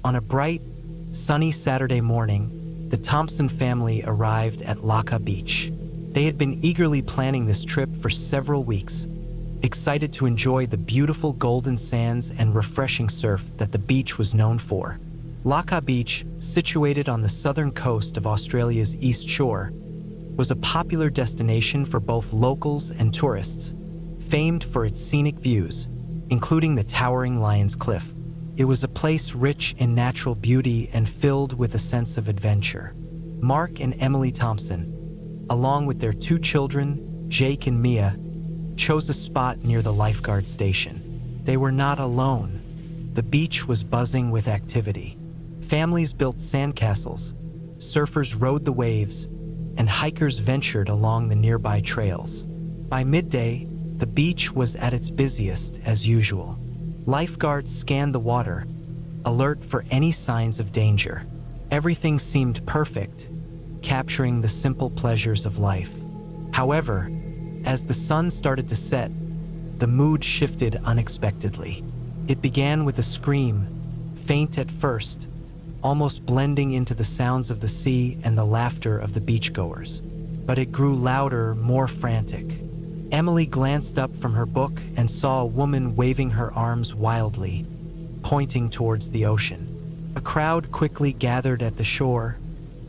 On a bright, sunny Saturday morning, the Thompson family arrived at Laa Beach. They had been eagerly planning this trip for several weeks, excited to enjoy the beautiful golden sands and refreshing surf that the beach was known for. Laa Beach, situated on the southern coast of Australia's East Shore, was a popular destination for both locals and tourists, famed for its scenic views, including the towering Lion's Cliff. It was a place rich in natural beauty and filled with a sense of adventure. Mark and Emily Thompson, along with their 2 children, Jake and Mia, chose a spot near the lifeguard station. They were not alone. The beach was buzzing with activity. Families built sandcastles, surfers rode the waves, and hikers ventured along the nearby trails. By midday, the beach was at its busiest as usual. Lifeguards scanned the water, alert for any signs of danger. Everything seemed perfect, capturing the simple pleasures of life. However, as the sun started to set, the mood shifted unexpectedly. It began with a scream, faint at first, almost blending into the sounds of the sea and the laughter of the beachgoers. But it grew louder, more frantic. Emily glanced up from her book and saw a woman waving her arms wildly, pointing towards the ocean. A crowd quickly gathered at the shore,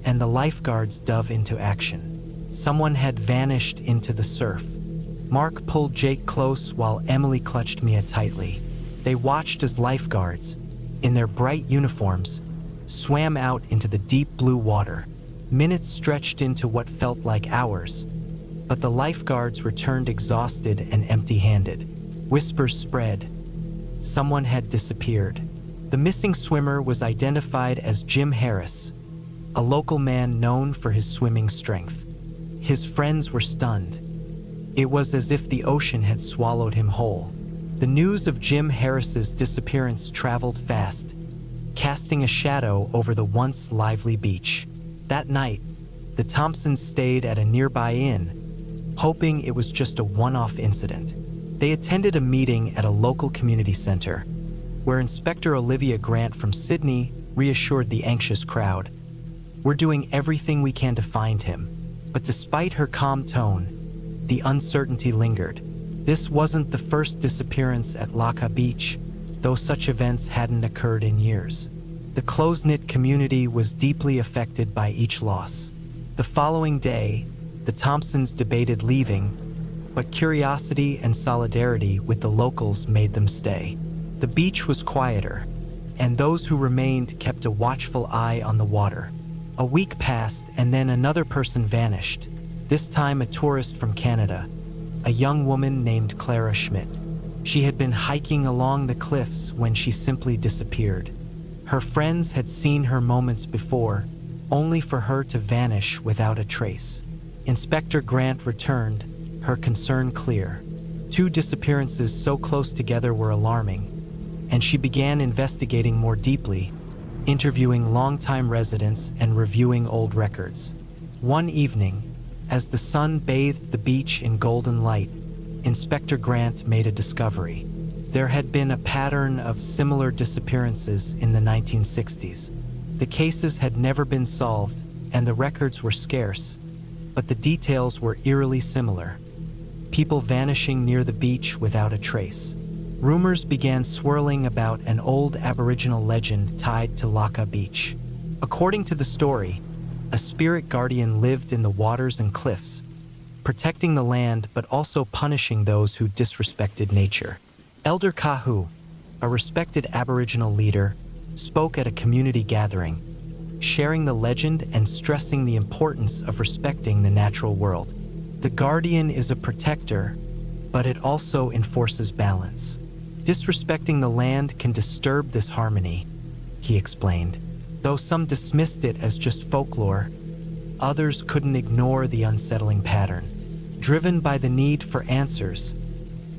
and the lifeguards dove into action. Someone had vanished into the surf. Mark pulled Jake close while Emily clutched Mia tightly. They watched as lifeguards, in their bright uniforms, swam out into the deep blue water. Minutes stretched into what felt like hours, but the lifeguards returned exhausted and empty-handed. Whispers spread. Someone had disappeared. The missing swimmer was identified as Jim Harris, a local man known for his swimming strength. His friends were stunned. It was as if the ocean had swallowed him whole. The news of Jim Harris's disappearance traveled fast, casting a shadow over the once lively beach. That night, the Thompsons stayed at a nearby inn, hoping it was just a one-off incident. They attended a meeting at a local community center, where Inspector Olivia Grant from Sydney reassured the anxious crowd. "We're doing everything we can to find him." But despite her calm tone, the uncertainty lingered. This wasn't the first disappearance at Laa Beach, though such events hadn't occurred in years. The close-knit community was deeply affected by each loss. The following day, the Thompsons debated leaving, but curiosity and solidarity with the locals made them stay. The beach was quieter, and those who remained kept a watchful eye on the water. A week passed, and then another person vanished, this time a tourist from Canada, a young woman named Clara Schmidt. She had been hiking along the cliffs when she simply disappeared. Her friends had seen her moments before, only for her to vanish without a trace. Inspector Grant returned, her concern clear. 2 disappearances so close together were alarming, and she began investigating more deeply, interviewing longtime residents and reviewing old records. One evening, as the sun bathed the beach in golden light, Inspector Grant made a discovery. There had been a pattern of similar disappearances in the 1960s. The cases had never been solved, and the records were scarce, but the details were eerily similar. People vanishing near the beach without a trace. Rumors began swirling about an old Aboriginal legend tied to Laa Beach. According to the story, a spirit guardian lived in the waters and cliffs, protecting the land but also punishing those who disrespected nature. Elder Kahu, a respected Aboriginal leader, spoke at a community gathering, sharing the legend and stressing the importance of respecting the natural world. The guardian is a protector, but it also enforces balance. Disrespecting the land can disturb this harmony, he explained. Though some dismissed it as just folklore, others couldn't ignore the unsettling pattern. Driven by the need for answers,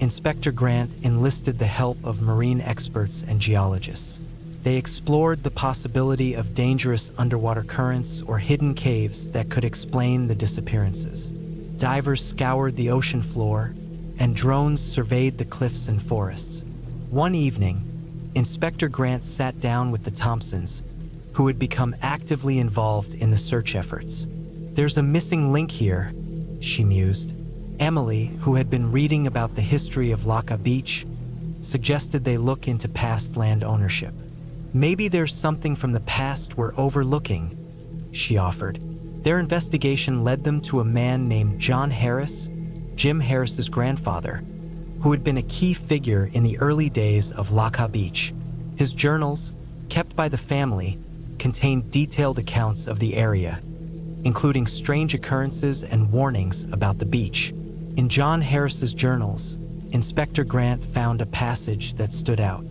Inspector Grant enlisted the help of marine experts and geologists. They explored the possibility of dangerous underwater currents or hidden caves that could explain the disappearances. Divers scoured the ocean floor, and drones surveyed the cliffs and forests. One evening, Inspector Grant sat down with the Thompsons, who had become actively involved in the search efforts. "There's a missing link here," she mused. Emily, who had been reading about the history of Laa Beach, suggested they look into past land ownership. "Maybe there's something from the past we're overlooking," she offered. Their investigation led them to a man named John Harris, Jim Harris's grandfather, who had been a key figure in the early days of Laa Beach. His journals, kept by the family, contained detailed accounts of the area, including strange occurrences and warnings about the beach. In John Harris's journals, Inspector Grant found a passage that stood out.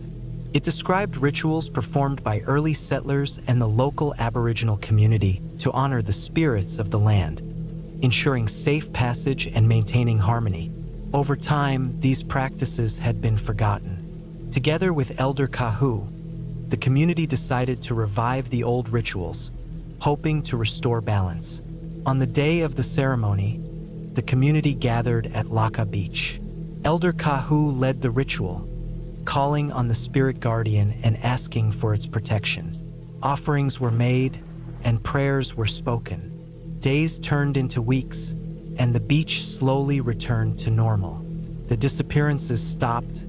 It described rituals performed by early settlers and the local Aboriginal community to honor the spirits of the land, ensuring safe passage and maintaining harmony. Over time, these practices had been forgotten. Together with Elder Kahu, the community decided to revive the old rituals, hoping to restore balance. On the day of the ceremony, the community gathered at Laa Beach. Elder Kahu led the ritual, calling on the spirit guardian and asking for its protection. Offerings were made and prayers were spoken. Days turned into weeks, and the beach slowly returned to normal. The disappearances stopped,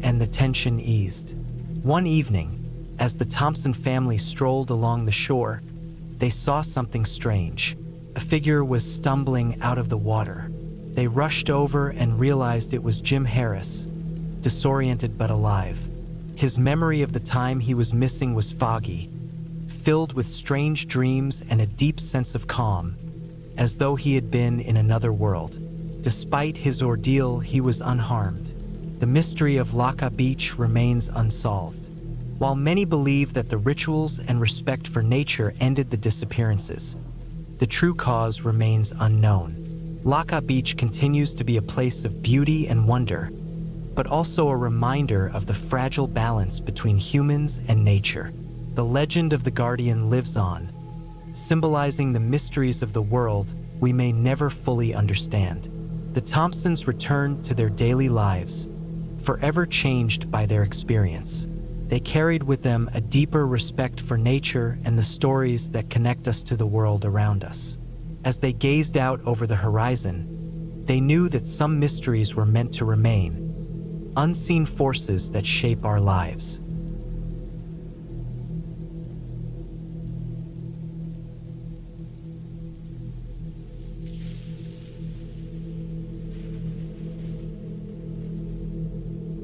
and the tension eased. One evening, as the Thompson family strolled along the shore, they saw something strange. A figure was stumbling out of the water. They rushed over and realized it was Jim Harris, disoriented but alive. His memory of the time he was missing was foggy, filled with strange dreams and a deep sense of calm, as though he had been in another world. Despite his ordeal, he was unharmed. The mystery of Laa Beach remains unsolved. While many believe that the rituals and respect for nature ended the disappearances, the true cause remains unknown. Laa Beach continues to be a place of beauty and wonder, but also a reminder of the fragile balance between humans and nature. The legend of the Guardian lives on, symbolizing the mysteries of the world we may never fully understand. The Thompsons returned to their daily lives, forever changed by their experience. They carried with them a deeper respect for nature and the stories that connect us to the world around us. As they gazed out over the horizon, they knew that some mysteries were meant to remain, unseen forces that shape our lives.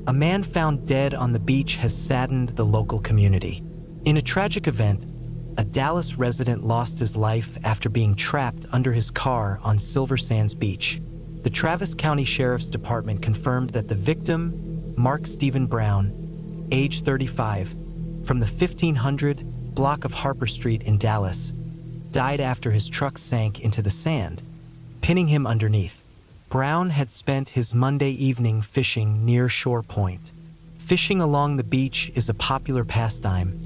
A man found dead on the beach has saddened the local community. In a tragic event, a Dallas resident lost his life after being trapped under his car on Silver Sands Beach. The Travis County Sheriff's Department confirmed that the victim, Mark Stephen Brown, age 35, from the 1500 block of Harper Street in Dallas, died after his truck sank into the sand, pinning him underneath. Brown had spent his Monday evening fishing near Shore Point. Fishing along the beach is a popular pastime,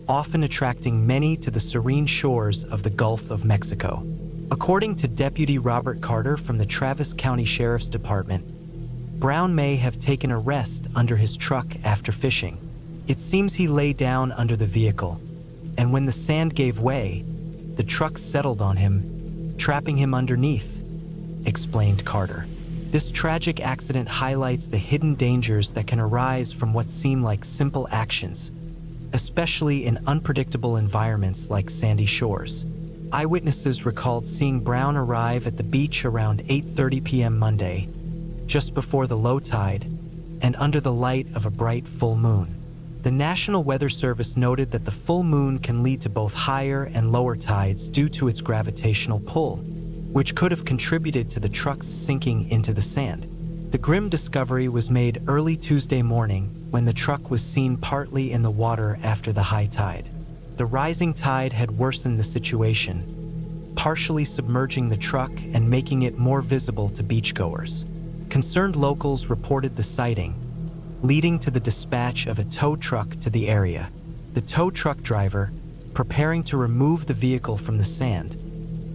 often attracting many to the serene shores of the Gulf of Mexico. According to Deputy Robert Carter from the Travis County Sheriff's Department, Brown may have taken a rest under his truck after fishing. It seems he lay down under the vehicle, and when the sand gave way, the truck settled on him, trapping him underneath, explained Carter. This tragic accident highlights the hidden dangers that can arise from what seem like simple actions, especially in unpredictable environments like sandy shores. Eyewitnesses recalled seeing Brown arrive at the beach around 8:30 p.m. Monday, just before the low tide, and under the light of a bright full moon. The National Weather Service noted that the full moon can lead to both higher and lower tides due to its gravitational pull, which could have contributed to the truck's sinking into the sand. The grim discovery was made early Tuesday morning when the truck was seen partly in the water after the high tide. The rising tide had worsened the situation, partially submerging the truck and making it more visible to beachgoers. Concerned locals reported the sighting, leading to the dispatch of a tow truck to the area. The tow truck driver, preparing to remove the vehicle from the sand,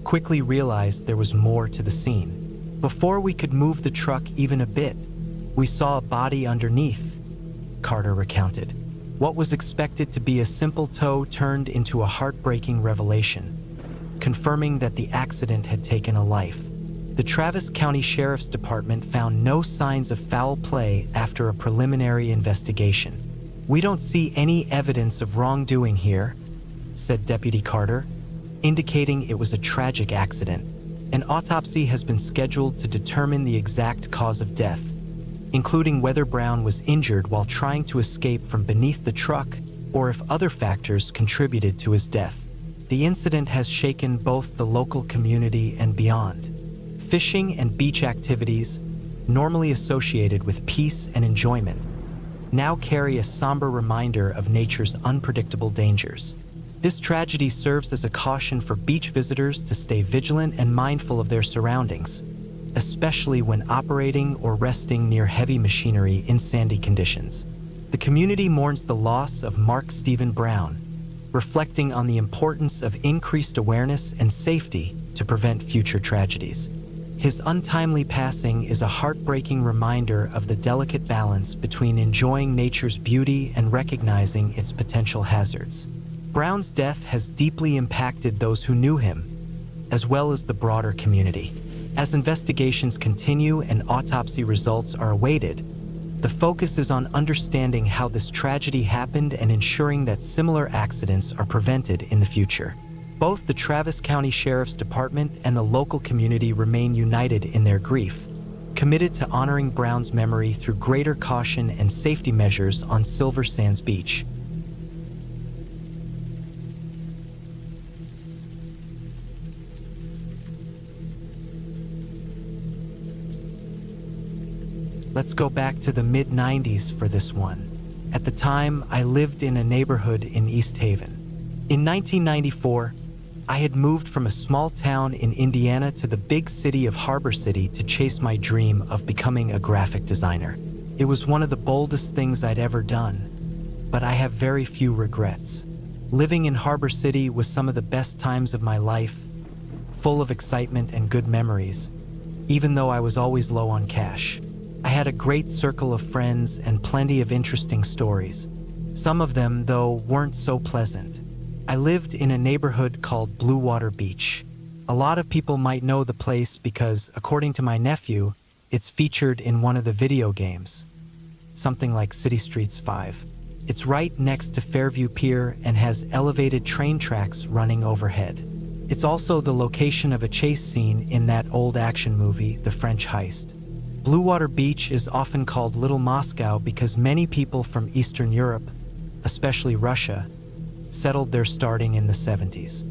quickly realized there was more to the scene. Before we could move the truck even a bit, we saw a body underneath, Carter recounted. What was expected to be a simple tow turned into a heartbreaking revelation, confirming that the accident had taken a life. The Travis County Sheriff's Department found no signs of foul play after a preliminary investigation. "We don't see any evidence of wrongdoing here," said Deputy Carter, indicating it was a tragic accident. An autopsy has been scheduled to determine the exact cause of death, including whether Brown was injured while trying to escape from beneath the truck or if other factors contributed to his death. The incident has shaken both the local community and beyond. Fishing and beach activities, normally associated with peace and enjoyment, now carry a somber reminder of nature's unpredictable dangers. This tragedy serves as a caution for beach visitors to stay vigilant and mindful of their surroundings, especially when operating or resting near heavy machinery in sandy conditions. The community mourns the loss of Mark Stephen Brown, reflecting on the importance of increased awareness and safety to prevent future tragedies. His untimely passing is a heartbreaking reminder of the delicate balance between enjoying nature's beauty and recognizing its potential hazards. Brown's death has deeply impacted those who knew him, as well as the broader community. As investigations continue and autopsy results are awaited, the focus is on understanding how this tragedy happened and ensuring that similar accidents are prevented in the future. Both the Travis County Sheriff's Department and the local community remain united in their grief, committed to honoring Brown's memory through greater caution and safety measures on Silver Sands Beach. Let's go back to the mid-90s for this one. At the time, I lived in a neighborhood in East Haven. In 1994, I had moved from a small town in Indiana to the big city of Harbor City to chase my dream of becoming a graphic designer. It was one of the boldest things I'd ever done, but I have very few regrets. Living in Harbor City was some of the best times of my life, full of excitement and good memories, even though I was always low on cash. I had a great circle of friends and plenty of interesting stories. Some of them, though, weren't so pleasant. I lived in a neighborhood called Laa Beach. A lot of people might know the place because, according to my nephew, it's featured in one of the video games, something like City Streets 5. It's right next to Fairview Pier and has elevated train tracks running overhead. It's also the location of a chase scene in that old action movie, The French Heist. Bluewater Beach is often called Little Moscow because many people from Eastern Europe, especially Russia, settled there starting in the 70s.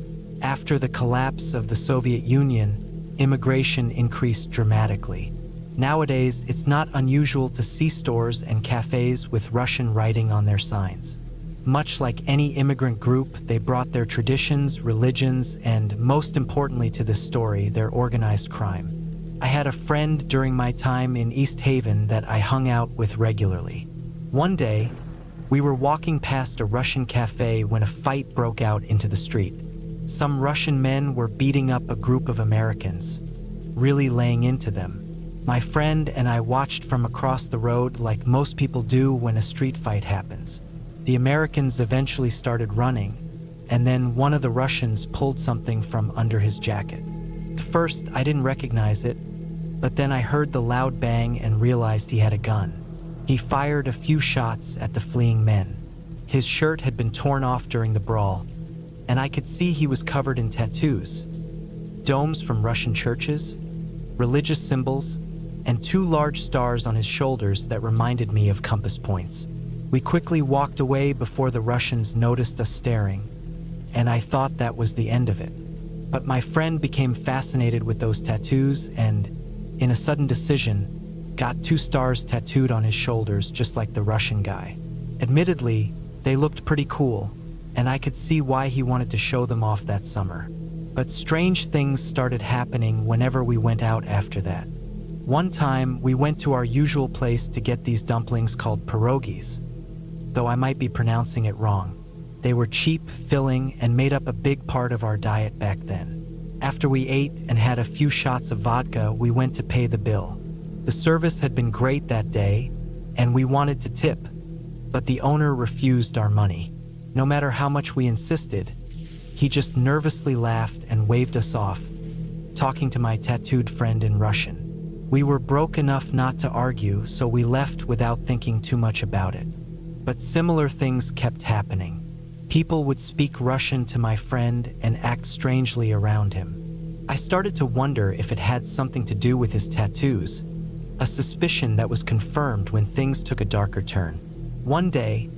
After the collapse of the Soviet Union, immigration increased dramatically. Nowadays, it's not unusual to see stores and cafes with Russian writing on their signs. Much like any immigrant group, they brought their traditions, religions, and, most importantly to this story, their organized crime. I had a friend during my time in East Haven that I hung out with regularly. One day, we were walking past a Russian cafe when a fight broke out into the street. Some Russian men were beating up a group of Americans, really laying into them. My friend and I watched from across the road like most people do when a street fight happens. The Americans eventually started running, and then one of the Russians pulled something from under his jacket. At first, I didn't recognize it, but then I heard the loud bang and realized he had a gun. He fired a few shots at the fleeing men. His shirt had been torn off during the brawl, and I could see he was covered in tattoos, domes from Russian churches, religious symbols, and 2 large stars on his shoulders that reminded me of compass points. We quickly walked away before the Russians noticed us staring, and I thought that was the end of it. But my friend became fascinated with those tattoos and, in a sudden decision, got 2 stars tattooed on his shoulders just like the Russian guy. Admittedly, they looked pretty cool, and I could see why he wanted to show them off that summer. But strange things started happening whenever we went out after that. One time, we went to our usual place to get these dumplings called pierogies, though I might be pronouncing it wrong. They were cheap, filling, and made up a big part of our diet back then. After we ate and had a few shots of vodka, we went to pay the bill. The service had been great that day, and we wanted to tip, but the owner refused our money. No matter how much we insisted, he just nervously laughed and waved us off, talking to my tattooed friend in Russian. We were broke enough not to argue, so we left without thinking too much about it. But similar things kept happening. People would speak Russian to my friend and act strangely around him. I started to wonder if it had something to do with his tattoos, a suspicion that was confirmed when things took a darker turn. One day,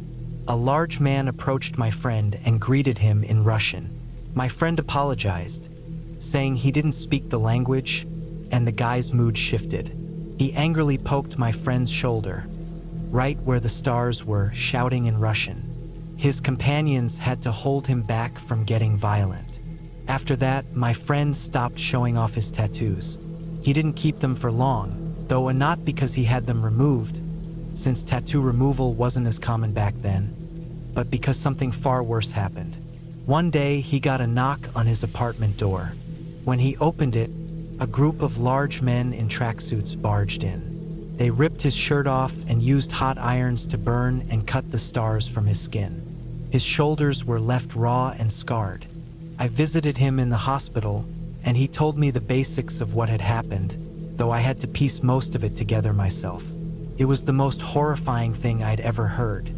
a large man approached my friend and greeted him in Russian. My friend apologized, saying he didn't speak the language, and the guy's mood shifted. He angrily poked my friend's shoulder, right where the stars were, shouting in Russian. His companions had to hold him back from getting violent. After that, my friend stopped showing off his tattoos. He didn't keep them for long, though not because he had them removed, since tattoo removal wasn't as common back then, but because something far worse happened. One day, he got a knock on his apartment door. When he opened it, a group of large men in tracksuits barged in. They ripped his shirt off and used hot irons to burn and cut the stars from his skin. His shoulders were left raw and scarred. I visited him in the hospital, and he told me the basics of what had happened, though I had to piece most of it together myself. It was the most horrifying thing I'd ever heard.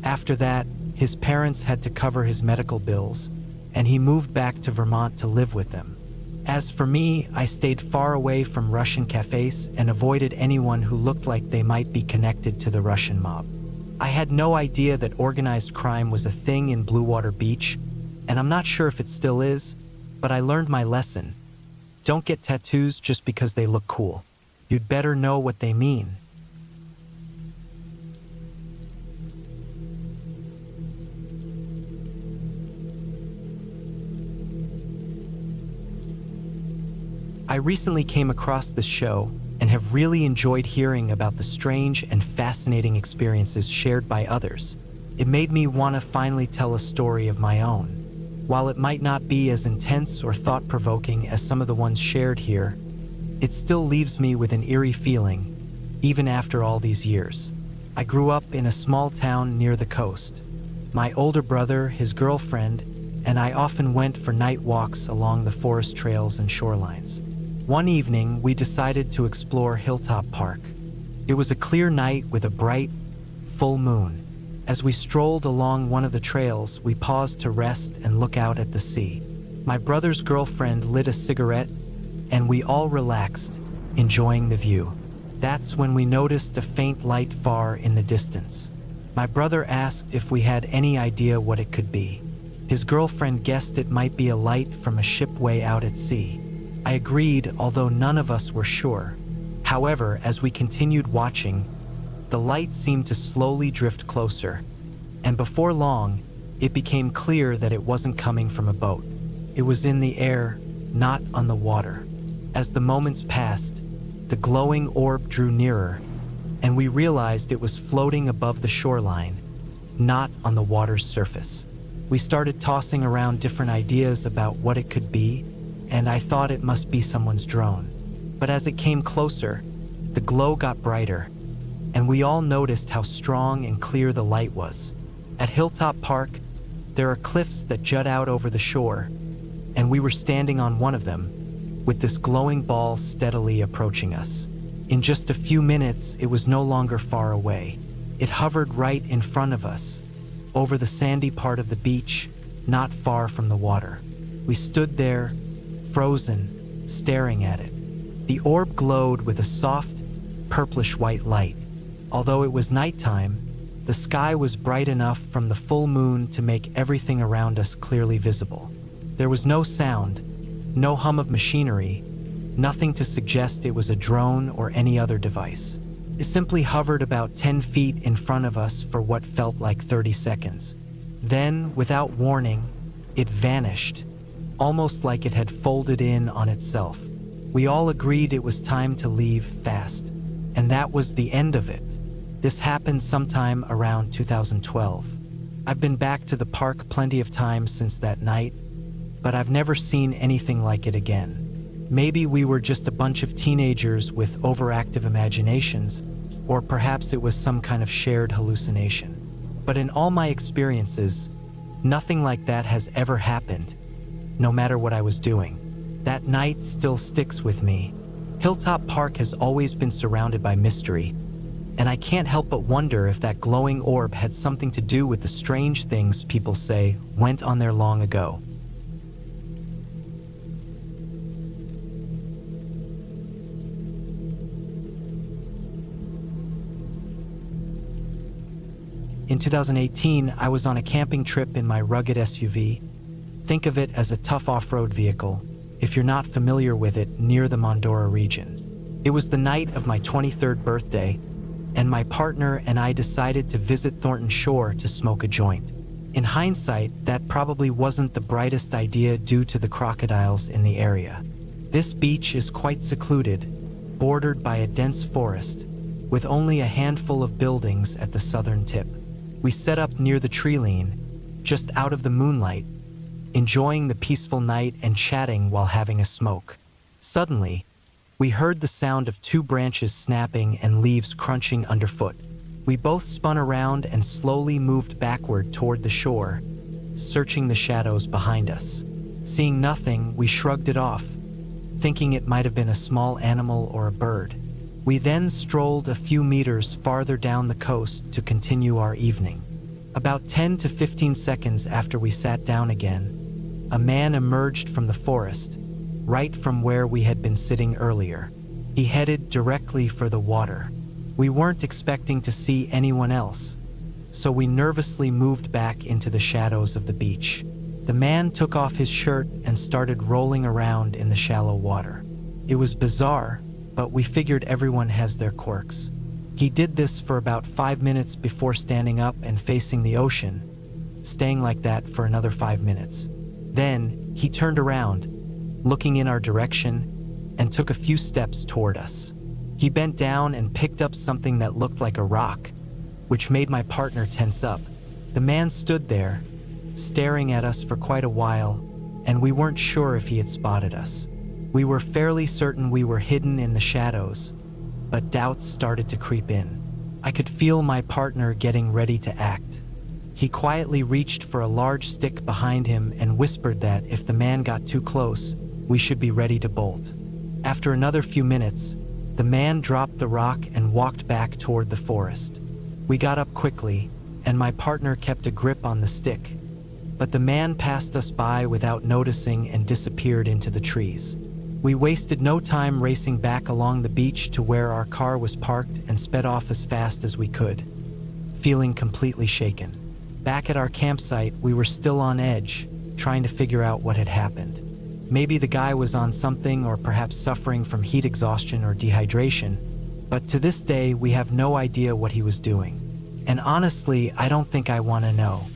After that, his parents had to cover his medical bills, and he moved back to Vermont to live with them. As for me, I stayed far away from Russian cafes and avoided anyone who looked like they might be connected to the Russian mob. I had no idea that organized crime was a thing in Blue Beach, and I'm not sure if it still is, but I learned my lesson. Don't get tattoos just because they look cool. You'd better know what they mean. I recently came across this show and have really enjoyed hearing about the strange and fascinating experiences shared by others. It made me want to finally tell a story of my own. While it might not be as intense or thought-provoking as some of the ones shared here, it still leaves me with an eerie feeling, even after all these years. I grew up in a small town near the coast. My older brother, his girlfriend, and I often went for night walks along the forest trails and shorelines. One evening, we decided to explore Hilltop Park. It was a clear night with a bright, full moon. As we strolled along one of the trails, we paused to rest and look out at the sea. My brother's girlfriend lit a cigarette, and we all relaxed, enjoying the view. That's when we noticed a faint light far in the distance. My brother asked if we had any idea what it could be. His girlfriend guessed it might be a light from a ship way out at sea. I agreed, although none of us were sure. However, as we continued watching, the light seemed to slowly drift closer, and before long, it became clear that it wasn't coming from a boat. It was in the air, not on the water. As the moments passed, the glowing orb drew nearer, and we realized it was floating above the shoreline, not on the water's surface. We started tossing around different ideas about what it could be, and I thought it must be someone's drone. But as it came closer, the glow got brighter, and we all noticed how strong and clear the light was. At Hilltop Park, there are cliffs that jut out over the shore, and we were standing on one of them, with this glowing ball steadily approaching us. In just a few minutes, it was no longer far away. It hovered right in front of us, over the sandy part of the beach, not far from the water. We stood there, frozen, staring at it. The orb glowed with a soft, purplish-white light. Although it was nighttime, the sky was bright enough from the full moon to make everything around us clearly visible. There was no sound, no hum of machinery, nothing to suggest it was a drone or any other device. It simply hovered about 10 feet in front of us for what felt like 30 seconds. Then, without warning, it vanished, almost like it had folded in on itself. We all agreed it was time to leave fast, and that was the end of it. This happened sometime around 2012. I've been back to the park plenty of times since that night, but I've never seen anything like it again. Maybe we were just a bunch of teenagers with overactive imaginations, or perhaps it was some kind of shared hallucination. But in all my experiences, nothing like that has ever happened, no matter what I was doing. That night still sticks with me. Hilltop Park has always been surrounded by mystery, and I can't help but wonder if that glowing orb had something to do with the strange things people say went on there long ago. In 2018, I was on a camping trip in my rugged SUV. Think of it as a tough off-road vehicle, if you're not familiar with it, near the Mondoro region. It was the night of my 23rd birthday, and my partner and I decided to visit Thornton Shore to smoke a joint. In hindsight, that probably wasn't the brightest idea due to the crocodiles in the area. This beach is quite secluded, bordered by a dense forest, with only a handful of buildings at the southern tip. We set up near the tree line, just out of the moonlight, enjoying the peaceful night and chatting while having a smoke. Suddenly, we heard the sound of two branches snapping and leaves crunching underfoot. We both spun around and slowly moved backward toward the shore, searching the shadows behind us. Seeing nothing, we shrugged it off, thinking it might have been a small animal or a bird. We then strolled a few meters farther down the coast to continue our evening. About 10 to 15 seconds after we sat down again, a man emerged from the forest, right from where we had been sitting earlier. He headed directly for the water. We weren't expecting to see anyone else, so we nervously moved back into the shadows of the beach. The man took off his shirt and started rolling around in the shallow water. It was bizarre, but we figured everyone has their quirks. He did this for about 5 minutes before standing up and facing the ocean, staying like that for another 5 minutes. Then, he turned around, looking in our direction, and took a few steps toward us. He bent down and picked up something that looked like a rock, which made my partner tense up. The man stood there, staring at us for quite a while, and we weren't sure if he had spotted us. We were fairly certain we were hidden in the shadows, but doubts started to creep in. I could feel my partner getting ready to act. He quietly reached for a large stick behind him and whispered that if the man got too close, we should be ready to bolt. After another few minutes, the man dropped the rock and walked back toward the forest. We got up quickly, and my partner kept a grip on the stick, but the man passed us by without noticing and disappeared into the trees. We wasted no time racing back along the beach to where our car was parked and sped off as fast as we could, feeling completely shaken. Back at our campsite, we were still on edge, trying to figure out what had happened. Maybe the guy was on something, or perhaps suffering from heat exhaustion or dehydration, but to this day we have no idea what he was doing. And honestly, I don't think I want to know.